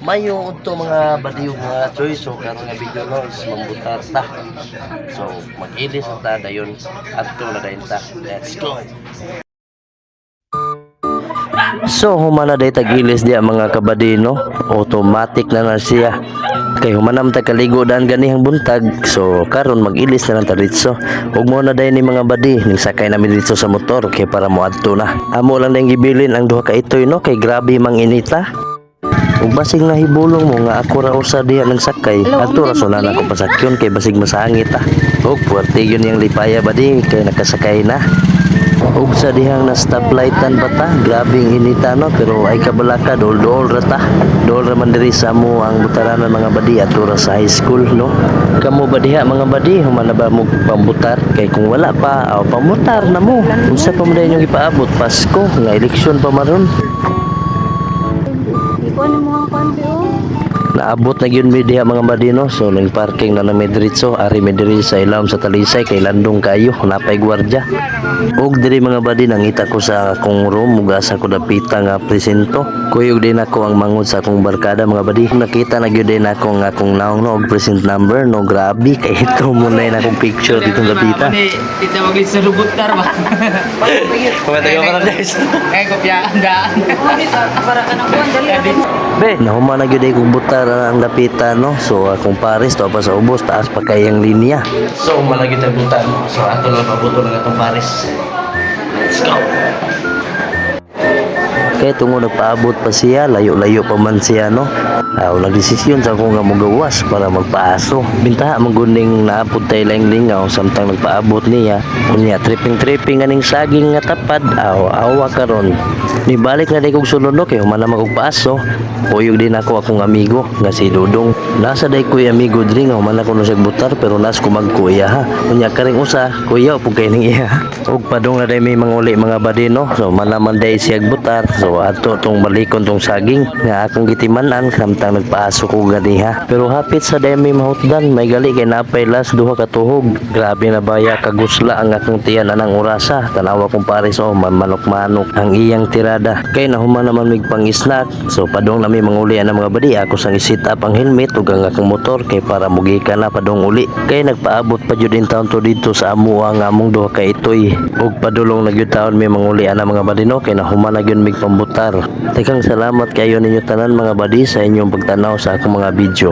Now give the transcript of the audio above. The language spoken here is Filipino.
Mayo to mga baliw mga choice so karon nga video no is mambutar ta. So mag-ilis ta dayon adto na dayon ta. Let's go. So humana day tag-ilis diya mga kabadino, automatic na siya. Kay humanam ta kaligo daan ganihang buntag. So karon mag-ilis na lang ta dito. Ug mo na day ni mga badi ning sakay namin dito sa motor kay para mo adto na. Amo lang dayong gibilin ang duha ka itoy no kay grabe mang inita. Ug basig nahibulong mo nga ako ra usa diha nagsakay adto ra sunan ako pasakyon kay basig masangit ta. Ug puwerte yun yung lipaya badi kay nakasakay na. Ug sa dihang na stoplightan ba ta grabing inita no pero ay kabalaka dol-dol ra ta. Dol ra man diri sa mo ang butaranan mga badi adto ra sa high school no. Kamo ba diha mga badi humana ba mo pambutar kay kung wala pa aw pamutar na mo. Unsa pa mo dayon yung ipaabot Pasko nga eleksyon pa maron. Ikuan mo ang kambyo. Naabot na gyud mi diha mga badino so ning parking na mi diretso ari mi diri sa ilawom sa Talisay kay landong kayo napay gwardiya. Ug diri mga badi nangita ko sa akong room ug asa ko dapita nga presento. Kuyog din ako ang mangod sa akong barkada mga badi. Nakita na gyud din ako nga akong naong no og present number no grabe kay ito mo na akong picture dito dapita. Kita magli sa rubutar ba. Kumatayo ka na guys. Kay kopya anda. Para ka nang kuan dali. Be, nahuman na gyud kong butar ang dapitan no. So akong Paris to pa sa ubos taas pa kayang linya. So malagi ta butar no. So ato lang pabuto lang atong Paris. Let's go. Kaya tungo nagpaabot pa siya, layo-layo pa man siya no. Nagdesisyon sa akong nga magawas para magpaaso. Bintaha maguning naapod tayo lang lingaw samtang nagpaabot niya. Unya tripping aning saging nga tapad. Awa karon. Nibalik na day kog sulod no kay humana magpaaso. Uyog din ako akong amigo nga si Dudong. Nasa day ko'y amigo diri nga humana ko no siya butar pero nas ko magkuya ha. Unya karing usa kuya pug kay ning iya. Ug padung na day may manguli mga badino. So manaman day siya butar. So ato tong balikon tong saging nga akong gitimanan samtang nagpaaso ko ganiha. Pero hapit sa day may mahutdan may gali kay napay las duha ka tuhog. Grabe na baya kagusla ang akong tiyan anang orasa. Tanawa kong Paris manok-manok ang iyang tirada. Kay nahuman naman mig pang-snack. So padung na may manguli ang mga badi ako sang i-set up ang helmet ug ang akong motor kay para mugikan na padung uli. Kay nagpaabot pa jud din taon to dito sa amo ang among duha ka itoy. Ug padulong na gyud taon may manguli ana mga badino kay nahuman na gyud mig pambutar. Tekang salamat kayo ninyo tanan mga badi sa inyong pagtanaw sa akong mga video.